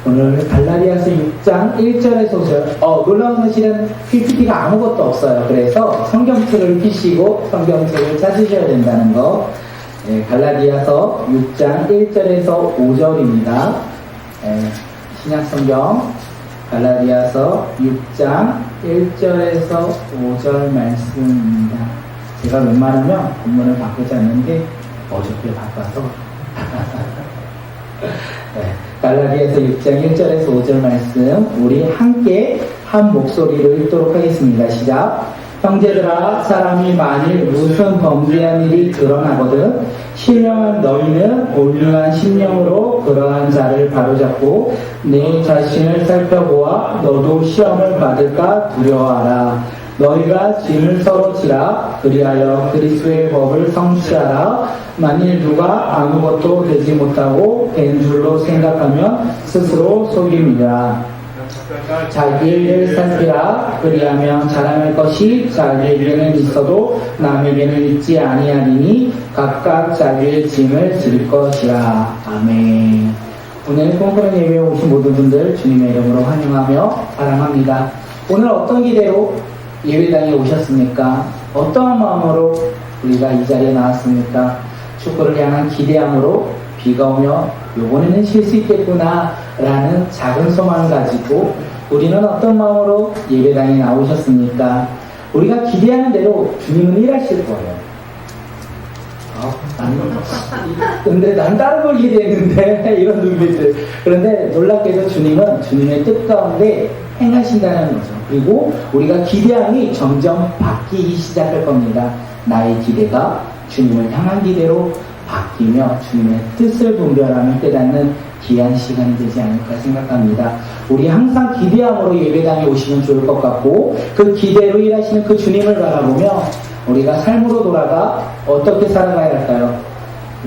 오늘 갈라디아서 6장 1절에서 5절. 놀라운 사실은 PPT가 아무것도 없어요. 그래서 성경책을 피시고 성경책을 찾으셔야 된다는 거. 갈라디아서 6장 1절에서 5절입니다. 신약성경 갈라디아서 6장 1절에서 5절 말씀입니다. 제가 웬만하면 본문을 바꾸지 않는데 어저께 바꿔서 갈라디아서 6장 1절에서 5절 말씀 우리 함께 한 목소리로 읽도록 하겠습니다. 시작. 형제들아, 사람이 만일 무슨 범죄한 일이 드러나거든 신령한 너희는 온유한 심령으로 그러한 자를 바로잡고 내 자신을 살펴보아 너도 시험을 받을까 두려워하라. 너희가 짐을 서로 지라. 그리하여 그리스도의 법을 성취하라. 만일 누가 아무것도 되지 못하고 된 줄로 생각하면 스스로 속임이라. 자기를 살피라. 그리하면 자랑할 것이 자기에게는 있어도 남에게는 있지 아니하리니 각각 자기의 짐을 질 것이라. 아멘. 오늘 꿈꾸는 예배에 오신 모든 분들 주님의 이름으로 환영하며 사랑합니다. 오늘 어떤 기대로 예배당에 오셨습니까? 어떠한 마음으로 우리가 이 자리에 나왔습니까? 축구를 향한 기대함으로 비가 오며 요번에는 쉴 수 있겠구나 라는 작은 소망을 가지고 우리는 어떤 마음으로 예배당에 나오셨습니까? 우리가 기대하는 대로 주님은 일하실 거예요. 근데 난 다른 걸 기대했는데 이런 눈빛들. 그런데 놀랍게도 주님은 주님의 뜻 가운데 행하신다는 거죠. 그리고 우리가 기대함이 점점 바뀌기 시작할 겁니다. 나의 기대가 주님을 향한 기대로 바뀌며 주님의 뜻을 분별하며 깨닫는 귀한 시간이 되지 않을까 생각합니다. 우리 항상 기대함으로 예배당에 오시면 좋을 것 같고 그 기대로 일하시는 그 주님을 바라보며 우리가 삶으로 돌아가 어떻게 살아가야 할까요?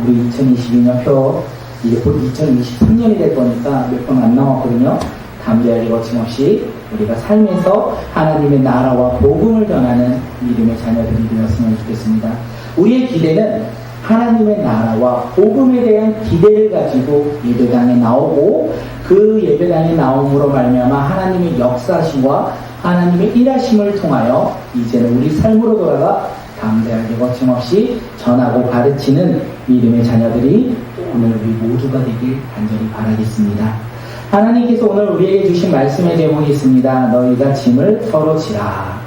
우리 2022년 표 이제 곧 2023년이 될 거니까 몇 번 안 남았거든요. 담대하게 거침없이 우리가 삶에서 하나님의 나라와 복음을 전하는 믿음의 자녀들이 되었으면 좋겠습니다. 우리의 기대는 하나님의 나라와 복음에 대한 기대를 가지고 예배당에 나오고 그 예배당에 나옴으로 말미암아 하나님의 역사심과 하나님의 일하심을 통하여 이제는 우리 삶으로 돌아가 담대하게 거침없이 전하고 가르치는 믿음의 자녀들이 오늘 우리 모두가 되길 간절히 바라겠습니다. 하나님께서 오늘 우리에게 주신 말씀의 제목이 있습니다. 너희가 짐을 서로 지라.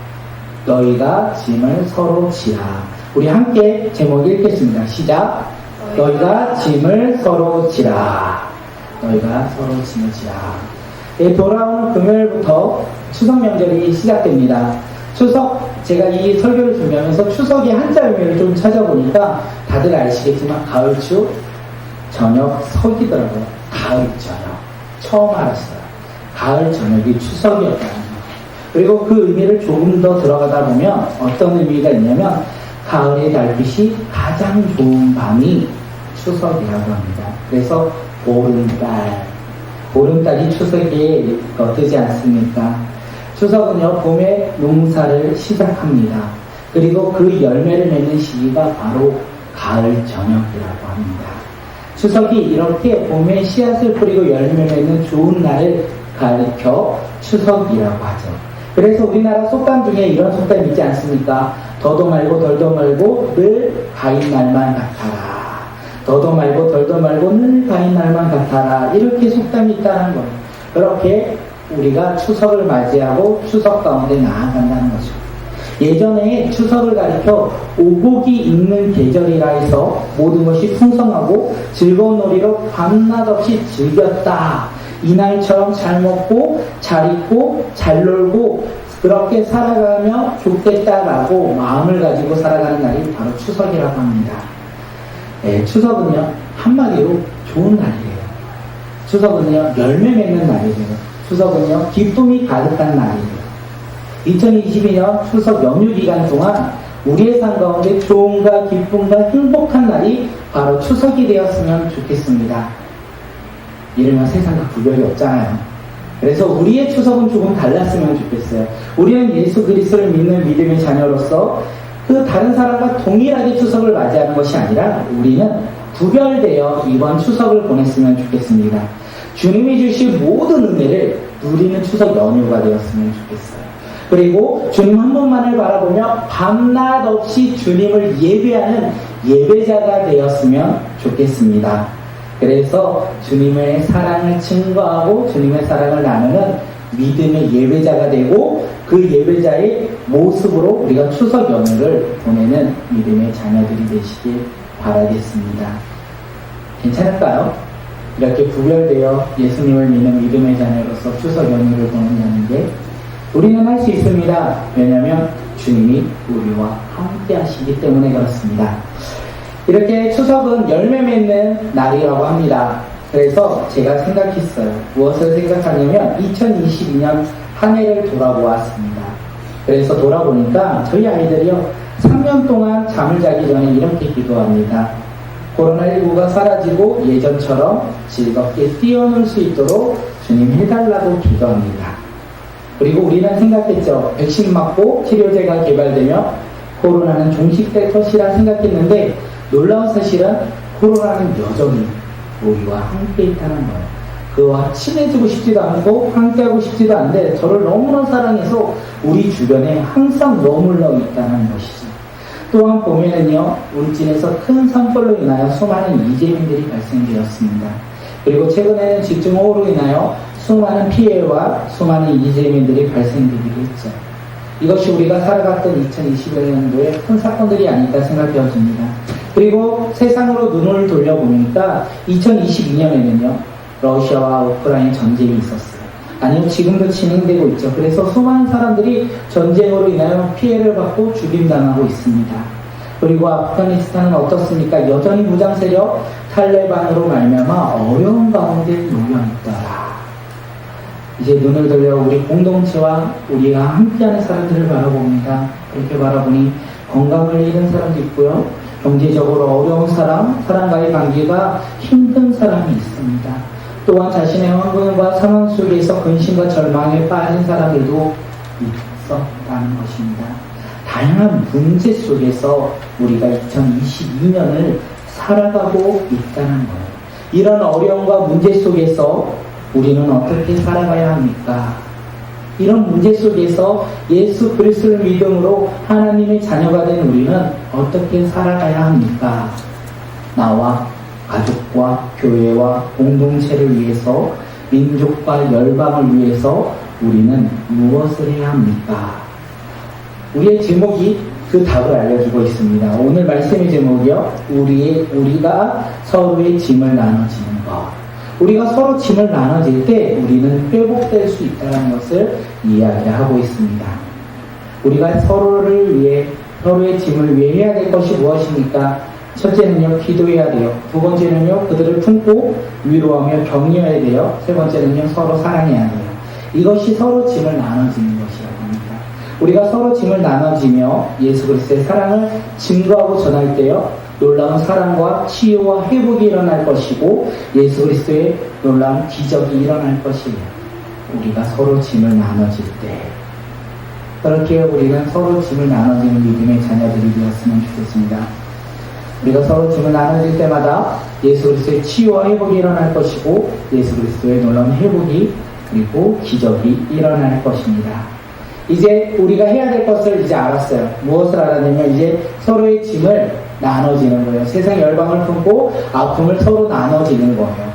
너희가 짐을 서로 지라. 우리 함께 제목 읽겠습니다. 시작. 너희가 짐을 서로 지라. 너희가 서로 짐을 지라. 돌아오는 금요일부터 추석 명절이 시작됩니다. 추석, 제가 이 설교를 준비하면서 추석의 한자 의미를 좀 찾아보니까 다들 아시겠지만 가을추 저녁 석이더라고요. 가을 저녁. 처음 알았어요. 가을 저녁이 추석이었다는 거. 그리고 그 의미를 조금 더 들어가다 보면 어떤 의미가 있냐면 가을의 달빛이 가장 좋은 밤이 추석이라고 합니다. 그래서 보름달. 보름달이 추석에 뜨지 않습니까? 추석은요, 봄에 농사를 시작합니다. 그리고 그 열매를 맺는 시기가 바로 가을 저녁이라고 합니다. 추석이 이렇게 봄에 씨앗을 뿌리고 열매를 맺는 좋은 날을 가리켜 추석이라고 하죠. 그래서 우리나라 속담 중에 이런 속담이 있지 않습니까? 더도 말고 덜도 말고 늘 가인 날만 같아라. 더도 말고 덜도 말고 늘 가인 날만 같아라. 이렇게 속담이 있다는 거예요. 그렇게 우리가 추석을 맞이하고 추석 가운데 나아간다는 거죠. 예전에 추석을 가리켜 오곡이 있는 계절이라 해서 모든 것이 풍성하고 즐거운 놀이로 밤낮 없이 즐겼다. 이날처럼 잘 먹고 잘 입고 잘 놀고 그렇게 살아가며 좋겠다라고 마음을 가지고 살아가는 날이 바로 추석이라고 합니다. 추석은요, 한마디로 좋은 날이에요. 추석은요, 열매 맺는 날이에요. 추석은요, 기쁨이 가득한 날이에요. 2022년 추석 연휴 기간 동안 우리의 삶 가운데 좋음과 기쁨과 행복한 날이 바로 추석이 되었으면 좋겠습니다. 이러면 세상과 구별이 없잖아요. 그래서 우리의 추석은 조금 달랐으면 좋겠어요. 우리는 예수 그리스도를 믿는 믿음의 자녀로서 그 다른 사람과 동일하게 추석을 맞이하는 것이 아니라 우리는 구별되어 이번 추석을 보냈으면 좋겠습니다. 주님이 주신 모든 은혜를 누리는 추석 연휴가 되었으면 좋겠어요. 그리고 주님 한 분만을 바라보며 밤낮 없이 주님을 예배하는 예배자가 되었으면 좋겠습니다. 그래서 주님의 사랑을 증거하고 주님의 사랑을 나누는 믿음의 예배자가 되고 그 예배자의 모습으로 우리가 추석 연휴를 보내는 믿음의 자녀들이 되시길 바라겠습니다. 괜찮을까요? 이렇게 구별되어 예수님을 믿는 믿음의 자녀로서 추석 연휴를 보낸다는 게 우리는 할 수 있습니다. 왜냐하면 주님이 우리와 함께 하시기 때문에 그렇습니다. 이렇게 추석은 열매 맺는 날이라고 합니다. 그래서 제가 생각했어요. 무엇을 생각하냐면 2022년 한 해를 돌아보았습니다. 그래서 돌아보니까 저희 아이들이요 3년 동안 잠을 자기 전에 이렇게 기도합니다. 코로나19가 사라지고 예전처럼 즐겁게 뛰어놀 수 있도록 주님 해달라고 기도합니다. 그리고 우리는 생각했죠. 백신 맞고 치료제가 개발되며 코로나는 종식될 것이라 생각했는데 놀라운 사실은 코로나는 여전히 우리와 함께 있다는 거예요. 그와 친해지고 싶지도 않고 함께하고 싶지도 않은데 저를 너무나 사랑해서 우리 주변에 항상 머물러 있다는 것이죠. 또한 보면은요, 울진에서 큰 산불로 인하여 수많은 이재민들이 발생되었습니다. 그리고 최근에는 집중호우로 인하여 수많은 피해와 수많은 이재민들이 발생되기도 했죠. 이것이 우리가 살아갔던 2021년도의 큰 사건들이 아닐까 생각되어집니다. 그리고 세상으로 눈을 돌려보니까 2022년에는요, 러시아와 우크라이나 전쟁이 있었어요. 아니요, 지금도 진행되고 있죠. 그래서 수많은 사람들이 전쟁으로 인하여 피해를 받고 죽임당하고 있습니다. 그리고 아프가니스탄은 어떻습니까? 여전히 무장세력 탈레반으로 말미암아 어려운 가운데 놓여있더라. 이제 눈을 돌려 우리 공동체와 우리가 함께하는 사람들을 바라봅니다. 그렇게 바라보니 건강을 잃은 사람도 있고요. 경제적으로 어려운 사람, 사람과의 관계가 힘든 사람이 있습니다. 또한 자신의 환경과 상황 속에서 근심과 절망에 빠진 사람들도 있었다는 것입니다. 다양한 문제 속에서 우리가 2022년을 살아가고 있다는 거예요. 이런 어려움과 문제 속에서 우리는 어떻게 살아가야 합니까? 이런 문제 속에서 예수 그리스도를 믿음으로 하나님의 자녀가 된 우리는 어떻게 살아가야 합니까? 나와 가족과 교회와 공동체를 위해서 민족과 열방을 위해서 우리는 무엇을 해야 합니까? 우리의 제목이 그 답을 알려주고 있습니다. 오늘 말씀의 제목이요. 우리가 서로의 짐을 나눠지는 것. 우리가 서로 짐을 나눠질 때 우리는 회복될 수 있다는 것을 이야기하고 있습니다. 우리가 서로를 위해, 서로의 짐을 위해 해야 될 것이 무엇입니까? 첫째는요, 기도해야 돼요. 두 번째는요, 그들을 품고 위로하며 격려해야 돼요. 세 번째는요, 서로 사랑해야 돼요. 이것이 서로 짐을 나눠지는 것이라고 합니다. 우리가 서로 짐을 나눠지며 예수 그리스도의 사랑을 증거하고 전할 때요, 놀라운 사랑과 치유와 회복이 일어날 것이고 예수 그리스도의 놀라운 기적이 일어날 것이에요. 우리가 서로 짐을 나눠질 때 그렇게 우리는 서로 짐을 나눠지는 믿음의 자녀들이 되었으면 좋겠습니다. 우리가 서로 짐을 나눠질 때마다 예수 그리스도의 치유와 회복이 일어날 것이고 예수 그리스도의 놀라운 회복이 그리고 기적이 일어날 것입니다. 이제 우리가 해야 될 것을 이제 알았어요. 무엇을 알았냐면 이제 서로의 짐을 나눠지는 거예요. 세상 열방을 품고 아픔을 서로 나눠지는 거예요.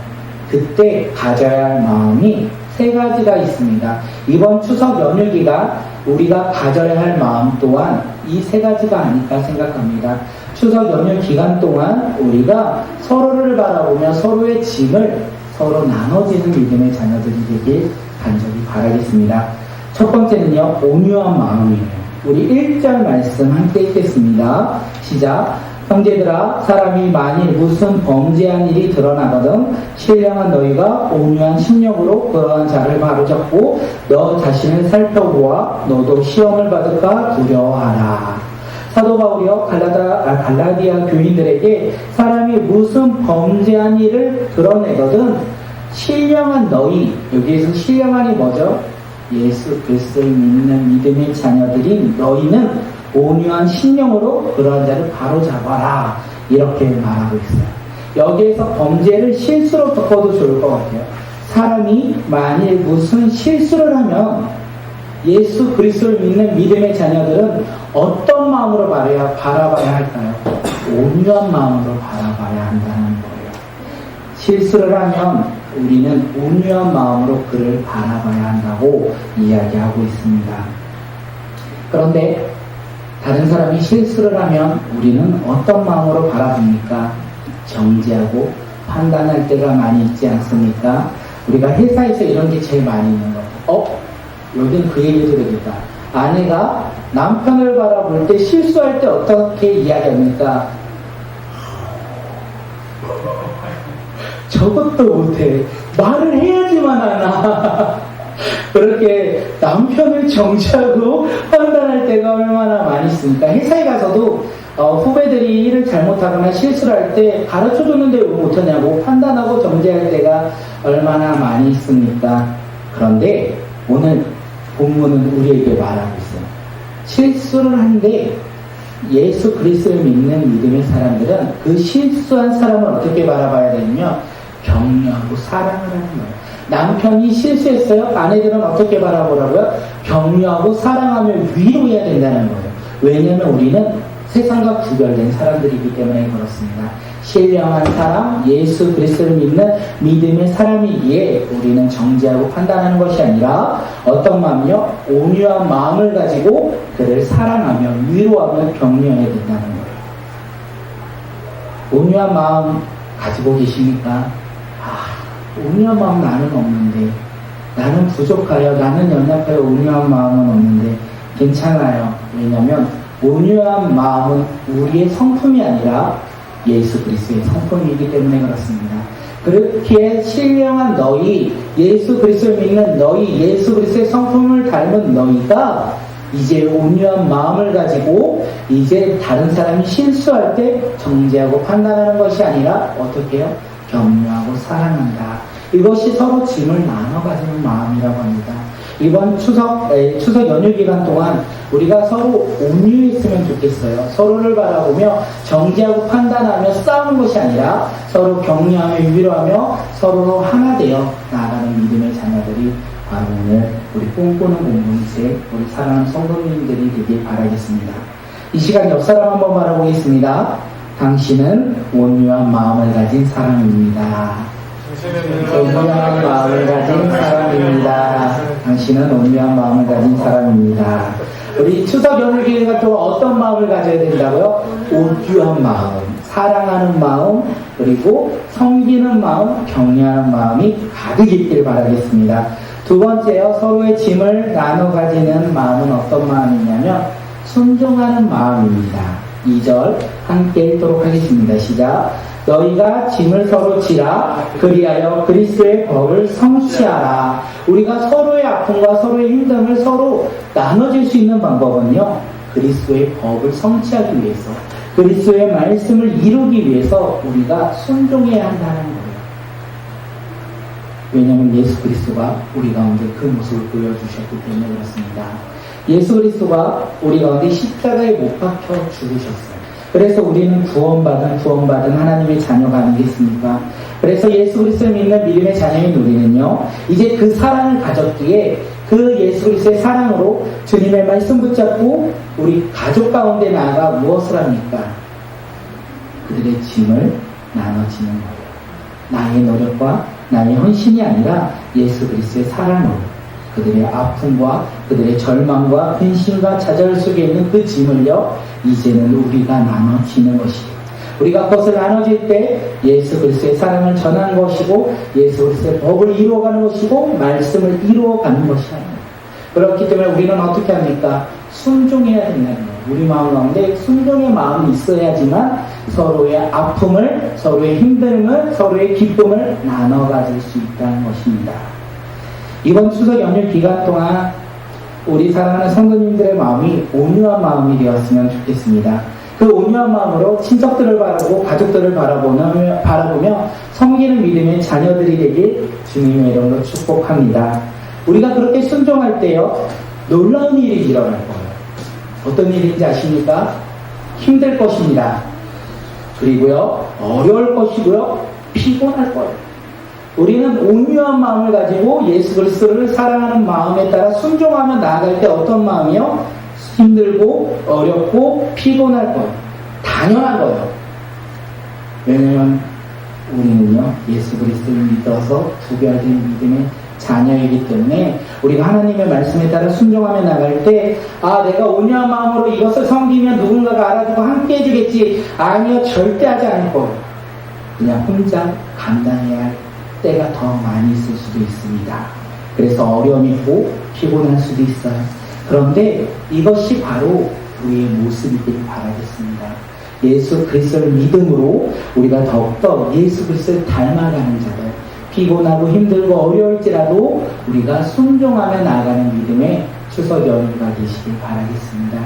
그때 가져야 할 마음이 세 가지가 있습니다. 이번 추석 연휴 기간 우리가 가져야 할 마음 또한 이 세 가지가 아닐까 생각합니다. 추석 연휴 기간 동안 우리가 서로를 바라보며 서로의 짐을 서로 나눠지는 믿음의 자녀들이 되길 간절히 바라겠습니다. 첫 번째는요, 온유한 마음이에요. 우리 1절 말씀 함께 읽겠습니다. 시작. 형제들아, 사람이 만일 무슨 범죄한 일이 드러나거든 신령한 너희가 온유한 심령으로 그러한 자를 바로잡고 너 자신을 살펴보아 너도 시험을 받을까 두려워하라. 사도 바울이요 갈라디아 교인들에게 사람이 무슨 범죄한 일을 드러내거든 신령한 너희, 여기에서 신령한이 뭐죠? 예수 그리스도를 믿는 믿음의 자녀들인 너희는 온유한 심령으로 그러한 자를 바로잡아라, 이렇게 말하고 있어요. 여기에서 범죄를 실수로 덮어도 좋을 것 같아요. 사람이 만일 무슨 실수를 하면 예수 그리스도를 믿는 믿음의 자녀들은 어떤 마음으로 바라봐야 할까요? 온유한 마음으로 바라봐야 한다는 거예요. 실수를 하면 우리는 온유한 마음으로 그를 바라봐야 한다고 이야기하고 있습니다. 그런데 다른 사람이 실수를 하면 우리는 어떤 마음으로 바라봅니까? 정죄하고 판단할 때가 많이 있지 않습니까? 우리가 회사에서 이런 게 제일 많이 있는 거예요. 여긴 그 얘기도 되겠다. 아내가 남편을 바라볼 때 실수할 때 어떻게 이야기합니까? 저것도 못해. 말을 해야지만 하나. 그렇게 남편을 정죄하고 판단할 때가 얼마나 많이 있습니까? 회사에 가서도 후배들이 일을 잘못하거나 실수를 할 때 가르쳐줬는데 왜 못하냐고 판단하고 정죄할 때가 얼마나 많이 있습니까? 그런데 오늘 본문은 우리에게 말하고 있어요. 실수를 한데 예수 그리스도를 믿는 믿음의 사람들은 그 실수한 사람을 어떻게 바라봐야 되냐면 격려하고 사랑을 하는 거예요. 남편이 실수했어요. 아내들은 어떻게 바라보라고요? 격려하고 사랑하며 위로해야 된다는 거예요. 왜냐하면 우리는 세상과 구별된 사람들이기 때문에 그렇습니다. 신령한 사람, 예수 그리스도를 믿는 믿음의 사람이기에 우리는 정죄하고 판단하는 것이 아니라 어떤 마음이요? 온유한 마음을 가지고 그를 사랑하며 위로하며 격려해야 된다는 거예요. 온유한 마음 가지고 계십니까? 온유한 마음 나는 없는데, 나는 부족하여, 나는 연약하여 온유한 마음은 없는데 괜찮아요. 왜냐하면 온유한 마음은 우리의 성품이 아니라 예수 그리스도의 성품이기 때문에 그렇습니다. 그렇게 신령한 너희, 예수 그리스도를 믿는 너희, 예수 그리스도의 성품을 닮은 너희가 이제 온유한 마음을 가지고 이제 다른 사람이 실수할 때 정죄하고 판단하는 것이 아니라 어떻게 해요? 격려하고 사랑한다. 이것이 서로 짐을 나눠 가지는 마음이라고 합니다. 이번 추석 연휴 기간 동안 우리가 서로 온유했으면 좋겠어요. 서로를 바라보며 정죄하고 판단하며 싸우는 것이 아니라 서로 격려하며 위로하며 서로 하나 되어 나아가는 믿음의 자녀들이 바로 오늘 우리 꿈꾸는 공동체, 우리 사랑하는 성도님들이 되길 바라겠습니다. 이 시간 옆 사람 한번 바라보겠습니다. 당신은 온유한 마음을 가진 사람입니다. 온유한 마음을 가진 사람입니다. 당신은 온유한 마음을 가진 사람입니다. 우리 추석 연휴 기간 같은 어떤 마음을 가져야 된다고요? 온유한 마음, 사랑하는 마음, 그리고 섬기는 마음, 격려하는 마음이 가득 있길 바라겠습니다. 두 번째요, 서로의 짐을 나눠 가지는 마음은 어떤 마음이냐면 순종하는 마음입니다. 2절 함께 읽도록 하겠습니다. 시작. 너희가 짐을 서로 지라 그리하여 그리스도의 법을 성취하라. 우리가 서로의 아픔과 서로의 힘듦을 서로 나눠줄 수 있는 방법은요, 그리스도의 법을 성취하기 위해서, 그리스도의 말씀을 이루기 위해서 우리가 순종해야 한다는 거예요. 왜냐하면 예수 그리스도가 우리 가운데 그 모습을 보여주셨기 때문에 그렇습니다. 예수 그리스도가 우리 가운데 십자가에 못 박혀 죽으셨어요. 그래서 우리는 구원받은 하나님의 자녀가 아니겠습니까? 그래서 예수 그리스도를 믿는 믿음의 자녀인 우리는요, 이제 그 사랑을 가졌기에 그 예수 그리스도의 사랑으로 주님의 말씀 붙잡고 우리 가족 가운데 나아가 무엇을 합니까? 그들의 짐을 나눠지는 거예요. 나의 노력과 나의 헌신이 아니라 예수 그리스도의 사랑으로 그들의 아픔과 그들의 절망과 근심과 좌절 속에 있는 그 짐을요, 이제는 우리가 나눠지는 것이에요. 우리가 그것을 나눠질 때 예수 그리스도의 사랑을 전하는 것이고 예수 그리스도의 법을 이루어가는 것이고 말씀을 이루어가는 것이 아니에요. 그렇기 때문에 우리는 어떻게 합니까? 순종해야 된다는 거예요. 우리 마음 가운데 순종의 마음이 있어야지만 서로의 아픔을, 서로의 힘듦을, 서로의 기쁨을 나눠 가질 수 있다는 것입니다. 이번 추석 연휴 기간 동안 우리 사랑하는 성도님들의 마음이 온유한 마음이 되었으면 좋겠습니다. 그 온유한 마음으로 친척들을 바라보고 가족들을 바라보며 섬기는 믿음의 자녀들이 되길 주님의 이름으로 축복합니다. 우리가 그렇게 순종할 때요, 놀라운 일이 일어날 거예요. 어떤 일인지 아십니까? 힘들 것입니다. 그리고요, 어려울 것이고요, 피곤할 거예요. 우리는 온유한 마음을 가지고 예수 그리스도를 사랑하는 마음에 따라 순종하며 나아갈 때 어떤 마음이요? 힘들고 어렵고 피곤할 거예요. 당연한 거예요. 왜냐면 우리는요 예수 그리스도를 믿어서 구별된 믿음의 자녀이기 때문에 우리가 하나님의 말씀에 따라 순종하며 나갈 때 내가 온유한 마음으로 이것을 섬기면 누군가가 알아주고 함께 해주겠지. 아니요, 절대 하지 않을 거예요. 그냥 혼자 감당해야 할 때가 더 많이 있을 수도 있습니다. 그래서 어려움이 있고 피곤할 수도 있어요. 그런데 이것이 바로 우리의 모습이길 바라겠습니다. 예수 그리스도를 믿음으로 우리가 더욱더 예수 그리스도를 닮아가는 자들, 피곤하고 힘들고 어려울지라도 우리가 순종하며 나아가는 믿음의 추석 연휴가 되시길 바라겠습니다.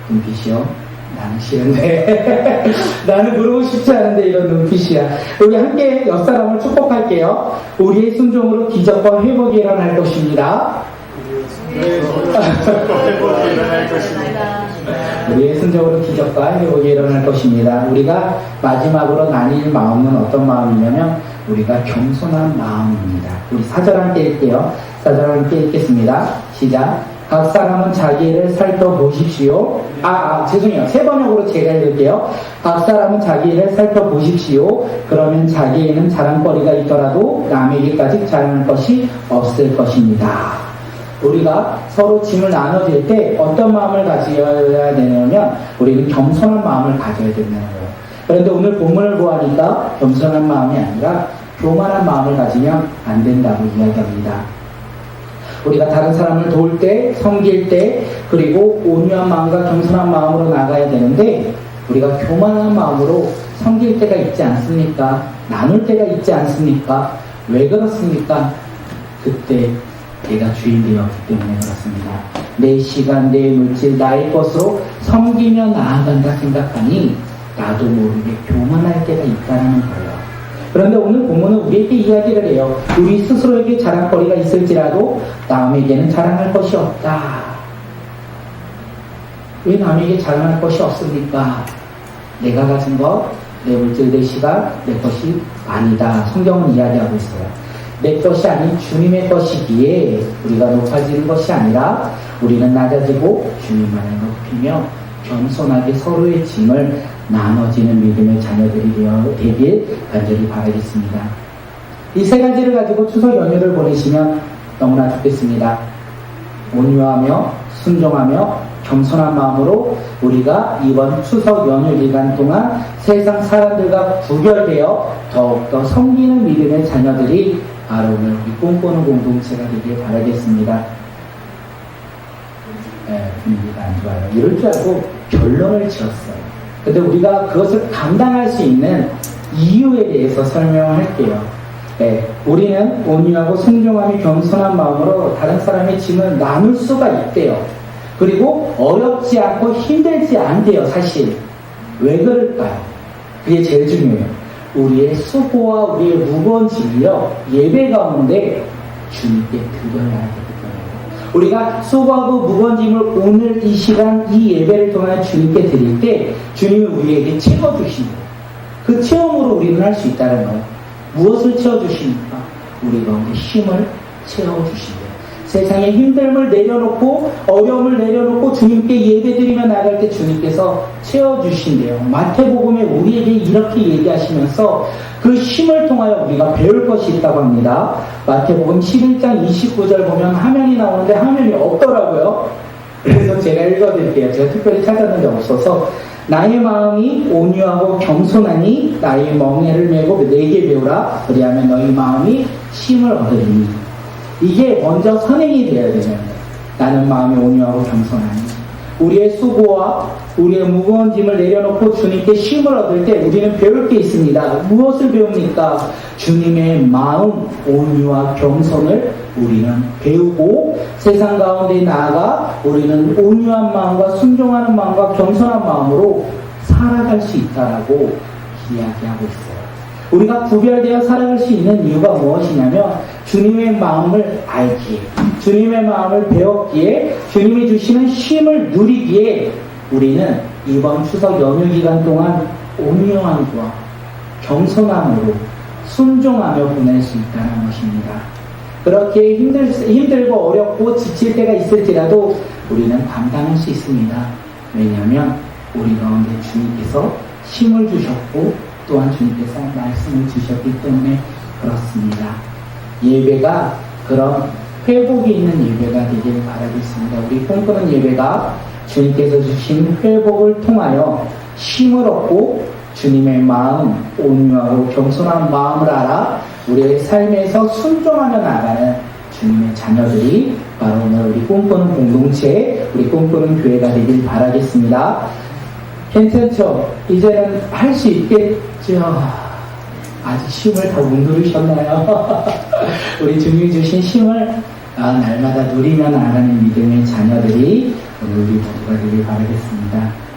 눈빛이요? 나는 싫은데 나는 그러고 싶지 않은데 이런 눈빛이야. 우리 함께 옆사람을 축복할게요. 우리의 순종으로 기적과 회복이 일어날 것입니다. 우리의 순종으로 기적과 회복이 일어날 것입니다. 우리가 마지막으로 나뉠 마음은 어떤 마음이냐면 우리가 겸손한 마음입니다. 우리 4절 함께 읽게요. 4절 함께 읽겠습니다. 시작. 각 사람은 자기를 살펴보십시오. 죄송해요. 세 번역으로 제가 읽을게요. 각 사람은 자기를 살펴보십시오. 그러면 자기에는 자랑거리가 있더라도 남에게까지 자랑할 것이 없을 것입니다. 우리가 서로 짐을 나눠줄 때 어떤 마음을 가져야 되냐면 우리는 겸손한 마음을 가져야 된다는 거예요. 그런데 오늘 본문을 보아하니까 겸손한 마음이 아니라 교만한 마음을 가지면 안 된다고 이야기합니다. 우리가 다른 사람을 도울 때, 섬길 때, 그리고 온유한 마음과 겸손한 마음으로 나가야 되는데 우리가 교만한 마음으로 섬길 때가 있지 않습니까? 나눌 때가 있지 않습니까? 왜 그렇습니까? 그때 내가 주인 되었기 때문에 그렇습니다. 내 시간, 내 물질, 나의 것으로 섬기며 나아간다 생각하니 나도 모르게 교만할 때가 있다는 거예요. 그런데 오늘 본문은 우리에게 이야기를 해요. 우리 스스로에게 자랑거리가 있을지라도 남에게는 자랑할 것이 없다. 왜 남에게 자랑할 것이 없습니까? 내가 가진 것, 내 물질, 내 시간, 내 것이 아니다. 성경은 이야기하고 있어요. 내 것이 아닌 주님의 것이기에 우리가 높아지는 것이 아니라 우리는 낮아지고 주님만을 높이며 겸손하게 서로의 짐을 나눠지는 믿음의 자녀들이 되길 간절히 바라겠습니다. 이 세 가지를 가지고 추석 연휴를 보내시면 너무나 좋겠습니다. 온유하며 순종하며 겸손한 마음으로 우리가 이번 추석 연휴 기간 동안 세상 사람들과 구별되어 더욱더 섬기는 믿음의 자녀들이 바로 오늘 우리 꿈꾸는 공동체가 되길 바라겠습니다. 분위기가 안 좋아요. 이럴 줄 알고 결론을 지었어요. 근데 우리가 그것을 감당할 수 있는 이유에 대해서 설명할게요. 우리는 온유하고 순종하며 겸손한 마음으로 다른 사람의 짐을 나눌 수가 있대요. 그리고 어렵지 않고 힘들지 않대요. 사실 왜 그럴까요? 그게 제일 중요해요. 우리의 수고와 우리의 무거운 짐을요 예배 가운데 주님께 드려야 되기 때문에 우리가 수고하고 무거운 짐을 오늘 이 시간 이 예배를 통해 주님께 드릴 때 주님이 우리에게 채워주십니다. 그 체험으로 우리는 할 수 있다는 거예요. 무엇을 채워주십니까? 우리 가운데 힘을 채워주시고 세상의 힘듦을 내려놓고 어려움을 내려놓고 주님께 예배드리며 나갈 때 주님께서 채워주신대요. 마태복음에 우리에게 이렇게 얘기하시면서 그 힘을 통하여 우리가 배울 것이 있다고 합니다. 마태복음 11장 29절 보면 화면이 나오는데 화면이 없더라고요. 그래서 제가 읽어드릴게요. 제가 특별히 찾았는데 없어서 나의 마음이 온유하고 겸손하니 나의 멍에를 메고 내게 배우라. 그리하면 너희 마음이 힘을 얻으리니. 이게 먼저 선행이 되어야 되는 거예요. 나는 마음이 온유하고 겸손하니. 우리의 수고와 우리의 무거운 짐을 내려놓고 주님께 힘을 얻을 때 우리는 배울 게 있습니다. 무엇을 배웁니까? 주님의 마음, 온유와 겸손을 우리는 배우고 세상 가운데 나아가 우리는 온유한 마음과 순종하는 마음과 겸손한 마음으로 살아갈 수 있다라고 이야기하고 있어요. 우리가 구별되어 살아갈 수 있는 이유가 무엇이냐면 주님의 마음을 알기에, 주님의 마음을 배웠기에, 주님이 주시는 힘을 누리기에 우리는 이번 추석 연휴 기간 동안 온유함과 겸손함으로 순종하며 보낼 수 있다는 것입니다. 그렇게 힘들고 어렵고 지칠 때가 있을지라도 우리는 감당할 수 있습니다. 왜냐하면 우리 가운데 주님께서 힘을 주셨고 또한 주님께서 말씀을 주셨기 때문에 그렇습니다. 예배가 그런 회복이 있는 예배가 되길 바라겠습니다. 우리 꿈꾸는 예배가 주님께서 주신 회복을 통하여 힘을 얻고 주님의 마음, 온유하고 겸손한 마음을 알아 우리의 삶에서 순종하며 나가는 주님의 자녀들이 바로 오늘 우리 꿈꾸는 공동체, 우리 꿈꾸는 교회가 되길 바라겠습니다. 괜찮죠? 이제는 할 수 있겠죠? 아직 힘을 다 못 누르셨나요? 우리 주님이 주신 힘을 날마다 누리며 나가는 믿음의 자녀들이 오늘 우리 모두가 되길 바라겠습니다.